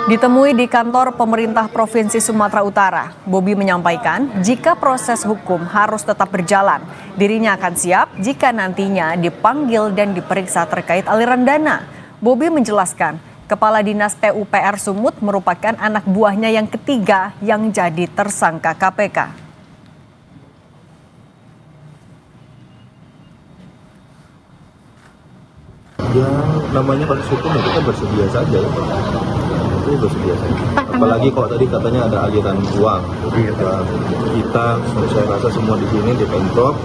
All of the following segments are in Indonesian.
Ditemui di kantor pemerintah Provinsi Sumatera Utara, Bobi menyampaikan jika proses hukum harus tetap berjalan, dirinya akan siap jika nantinya dipanggil dan diperiksa terkait aliran dana. Bobi menjelaskan, Kepala Dinas PUPR Sumut merupakan anak buahnya yang ketiga yang jadi tersangka KPK. Ya, namanya kasus hukum kita bersedia saja ya. Itu bersedia saja. Apalagi kalau tadi katanya ada aliran uang. Kita saya rasa semua di sini di Pemprov,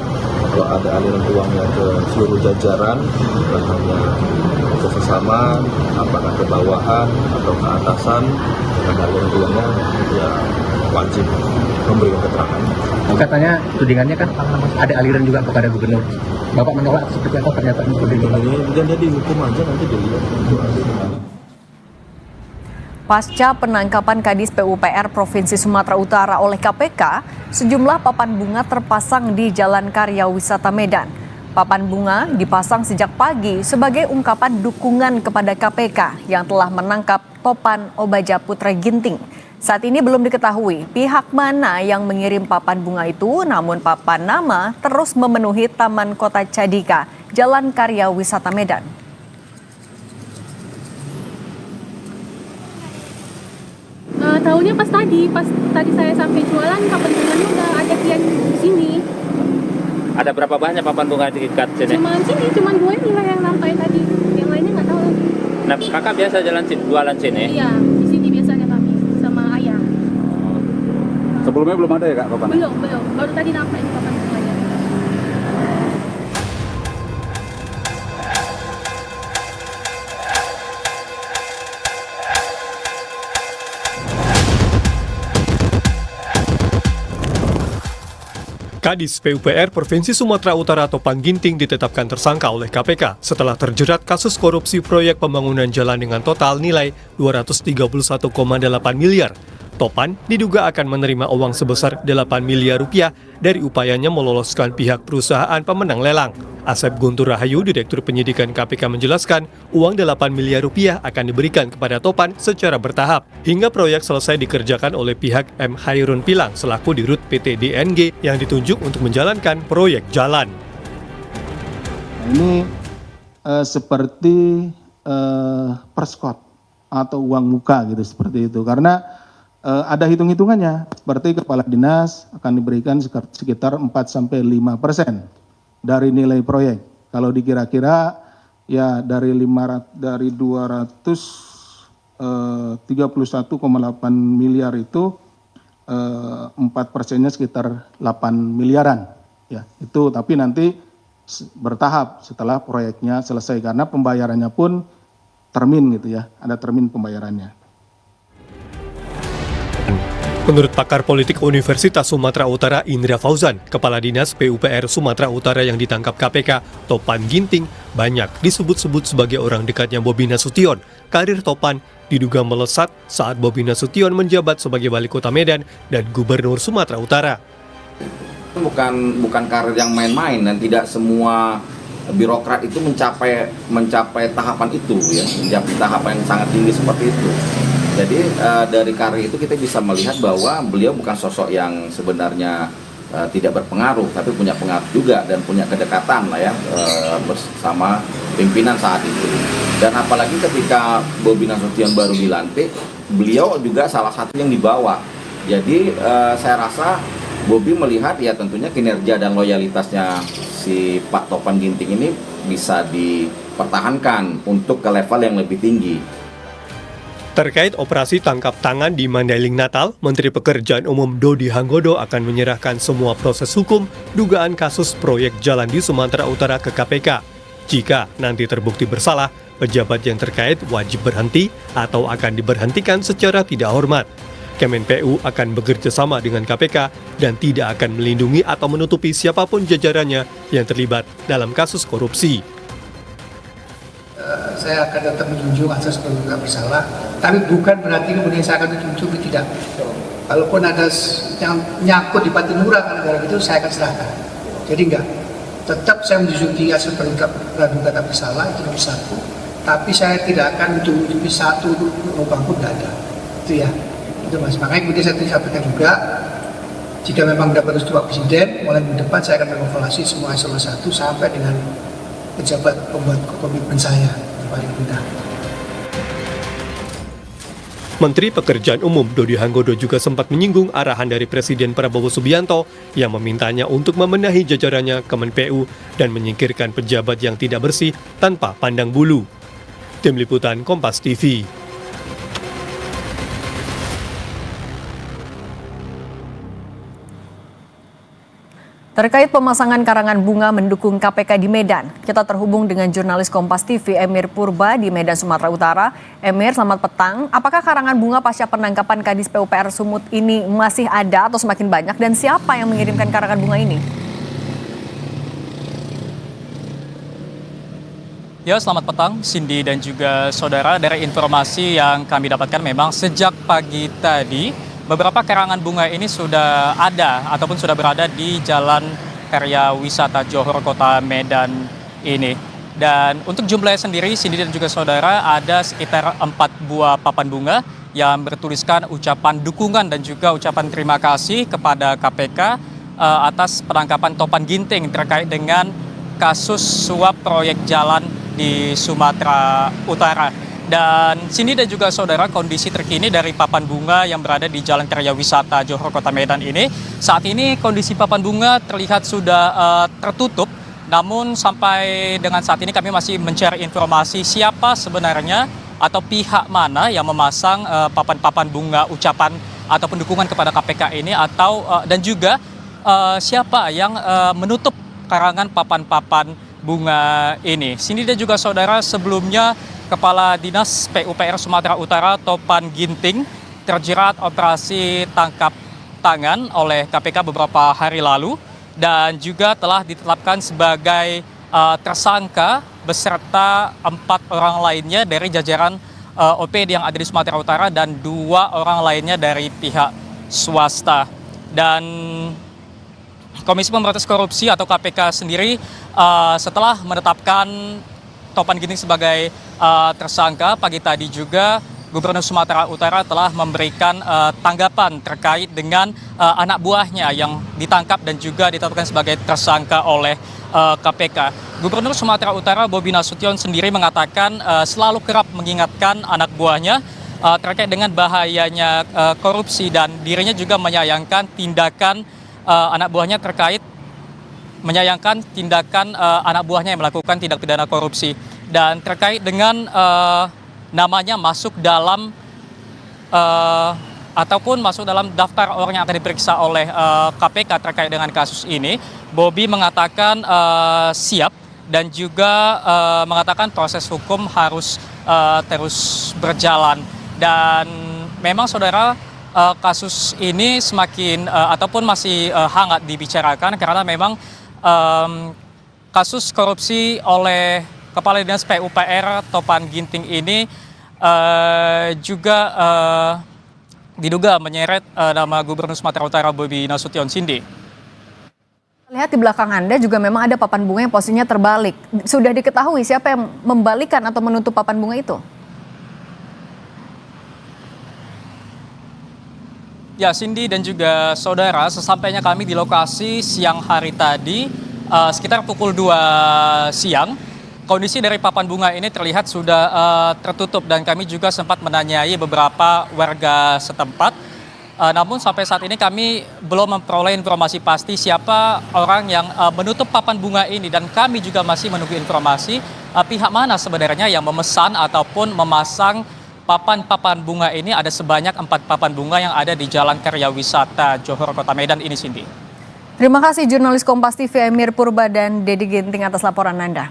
kalau ada aliran uangnya ke seluruh jajaran, bukan hanya ke sesama, apakah ke bawahan atau ke atasan, ada aliran uangnya ya wajib memberikan keterangan. Katanya tudingannya kan ada aliran juga kepada gubernur. Bapak menolak seperti apa pernyataan seperti itu? Dan dia dihukum aja nanti dilihat. Pasca penangkapan Kadis PUPR Provinsi Sumatera Utara oleh KPK, sejumlah papan bunga terpasang di Jalan Karya Wisata Medan. Papan bunga dipasang sejak pagi sebagai ungkapan dukungan kepada KPK yang telah menangkap Topan Obaja Putra Ginting. Saat ini belum diketahui pihak mana yang mengirim papan bunga itu, namun papan nama terus memenuhi Taman Kota Cadika, Jalan Karya Wisata Medan. Tahunya pas tadi saya sampai jualan, papan bunganya udah ada klien di sini. Ada berapa banyak papan bunga diikat sini? Cuman dua ini lah yang sampai tadi, yang lainnya nggak tahu. Nah, kakak biasa jualan sini? Iya, di sini biasanya kami sama ayah. Sebelumnya belum ada ya kak papan? Belum, baru tadi nampak ini papan bunganya. Kadis PUPR Provinsi Sumatera Utara Topan Ginting ditetapkan tersangka oleh KPK setelah terjerat kasus korupsi proyek pembangunan jalan dengan total nilai 231,8 miliar. Topan diduga akan menerima uang sebesar 8 miliar rupiah dari upayanya meloloskan pihak perusahaan pemenang lelang. Asep Guntur Rahayu, Direktur Penyidikan KPK menjelaskan, uang 8 miliar rupiah akan diberikan kepada Topan secara bertahap, hingga proyek selesai dikerjakan oleh pihak M. Hairun Pilang selaku Dirut PT DNG yang ditunjuk untuk menjalankan proyek jalan. Ini seperti perskot atau uang muka gitu, seperti itu. Karena ada hitung-hitungannya, berarti kepala dinas akan diberikan sekitar 4-5% dari nilai proyek. Kalau dikira-kira ya dari 231,8 miliar itu 4%-nya sekitar 8 miliaran. Ya, itu tapi nanti bertahap setelah proyeknya selesai karena pembayarannya pun termin gitu ya, ada termin pembayarannya. Menurut pakar politik Universitas Sumatera Utara Indra Fauzan, Kepala Dinas PUPR Sumatera Utara yang ditangkap KPK, Topan Ginting, banyak disebut-sebut sebagai orang dekatnya Bobi Nasution. Karir Topan diduga melesat saat Bobi Nasution menjabat sebagai Wali Kota Medan dan Gubernur Sumatera Utara. Bukan karir yang main-main dan tidak semua birokrat itu mencapai tahapan itu ya, mencapai tahapan yang sangat tinggi seperti itu. Jadi dari karir itu kita bisa melihat bahwa beliau bukan sosok yang sebenarnya tidak berpengaruh, tapi punya pengaruh juga dan punya kedekatan lah ya bersama pimpinan saat itu. Dan apalagi ketika Bobi Nasution baru dilantik, beliau juga salah satu yang dibawa. Jadi saya rasa Bobi melihat ya tentunya kinerja dan loyalitasnya si Pak Topan Ginting ini bisa dipertahankan untuk ke level yang lebih tinggi. Terkait operasi tangkap tangan di Mandailing Natal, Menteri Pekerjaan Umum Dodi Hanggodo akan menyerahkan semua proses hukum dugaan kasus proyek jalan di Sumatera Utara ke KPK. Jika nanti terbukti bersalah, pejabat yang terkait wajib berhenti atau akan diberhentikan secara tidak hormat. Kemenpu akan bekerja sama dengan KPK dan tidak akan melindungi atau menutupi siapapun jajarannya yang terlibat dalam kasus korupsi. Saya akan tetap menjunjung asas peraduga bersalah, tapi bukan berarti kemudian saya akan menjunjung tidak. Kalaupun ada yang nyangkut di Patimura karena itu saya akan serahkan. Jadi enggak, tetap saya menjunjung asas peraduga bersalah itu nomor satu. tapi saya tidak akan ujung-ujungnya satu lubang pun tidak ada. Itu ya, itu Mas. Makanya kemudian saya sampaikan juga, jika memang mendapat restu Pak Presiden, mulai minggu depan saya akan mengevaluasi semua eselon 1 sampai dengan pejabat pembuat komitmen saya paling rendah. Menteri Pekerjaan Umum Dodi Hanggodo juga sempat menyinggung arahan dari Presiden Prabowo Subianto yang memintanya untuk membenahi jajarannya Kemenpu dan menyingkirkan pejabat yang tidak bersih tanpa pandang bulu. Tim Liputan Kompas TV. Terkait pemasangan karangan bunga mendukung KPK di Medan, kita terhubung dengan jurnalis Kompas TV Emir Purba di Medan, Sumatera Utara. Emir, selamat petang. Apakah karangan bunga pasca penangkapan Kadis PUPR Sumut ini masih ada atau semakin banyak, dan siapa yang mengirimkan karangan bunga ini? Ya, selamat petang Cindy dan juga saudara. Dari informasi yang kami dapatkan, memang sejak pagi tadi beberapa karangan bunga ini sudah ada ataupun sudah berada di Jalan Karya Wisata Johor Kota Medan ini. Dan untuk jumlahnya sendiri, Cindy dan juga saudara, ada sekitar 4 buah papan bunga yang bertuliskan ucapan dukungan dan juga ucapan terima kasih kepada KPK atas penangkapan Topan Ginting terkait dengan kasus suap proyek jalan di Sumatera Utara. Dan sini dan juga saudara, kondisi terkini dari papan bunga yang berada di Jalan Karya Wisata Johor Kota Medan ini. Saat ini kondisi papan bunga terlihat sudah tertutup. Namun sampai dengan saat ini kami masih mencari informasi siapa sebenarnya atau pihak mana yang memasang papan-papan bunga ucapan ataupun dukungan kepada KPK ini, atau dan juga siapa yang menutup karangan papan-papan bunga ini. Sini dan juga saudara, sebelumnya Kepala Dinas PUPR Sumatera Utara Topan Ginting terjerat operasi tangkap tangan oleh KPK beberapa hari lalu dan juga telah ditetapkan sebagai tersangka beserta 4 orang lainnya dari jajaran OPD yang ada di Sumatera Utara dan 2 orang lainnya dari pihak swasta. Dan Komisi Pemberantasan Korupsi atau KPK sendiri setelah menetapkan Topan Ginting sebagai tersangka, pagi tadi juga Gubernur Sumatera Utara telah memberikan tanggapan terkait dengan anak buahnya yang ditangkap dan juga ditetapkan sebagai tersangka oleh KPK. Gubernur Sumatera Utara Bobi Nasution sendiri mengatakan selalu kerap mengingatkan anak buahnya terkait dengan bahayanya korupsi, dan dirinya juga menyayangkan tindakan anak buahnya anak buahnya yang melakukan tindak pidana korupsi. Dan terkait dengan namanya masuk dalam ataupun masuk dalam daftar orang yang akan diperiksa oleh KPK terkait dengan kasus ini, Bobi mengatakan siap dan juga mengatakan proses hukum harus terus berjalan. Dan memang saudara, kasus ini semakin ataupun masih hangat dibicarakan karena memang kasus korupsi oleh Kepala Dinas PUPR Topan Ginting ini juga diduga menyeret nama Gubernur Sumatera Utara Bobi Nasution. Cindy. Lihat di belakang Anda juga memang ada papan bunga yang posisinya terbalik. Sudah diketahui siapa yang membalikan atau menutup papan bunga itu? Ya, Cindy dan juga saudara, sesampainya kami di lokasi siang hari tadi, sekitar pukul 2 siang, kondisi dari papan bunga ini terlihat sudah tertutup dan kami juga sempat menanyai beberapa warga setempat. Namun sampai saat ini kami belum memperoleh informasi pasti siapa orang yang menutup papan bunga ini, dan kami juga masih menunggu informasi pihak mana sebenarnya yang memesan ataupun memasang papan-papan bunga ini. Ada sebanyak 4 papan bunga yang ada di Jalan Karya Wisata Johor Kota Medan ini, Cindy. Terima kasih jurnalis Kompas TV Emir Purba dan Dedi Ginting atas laporan Anda.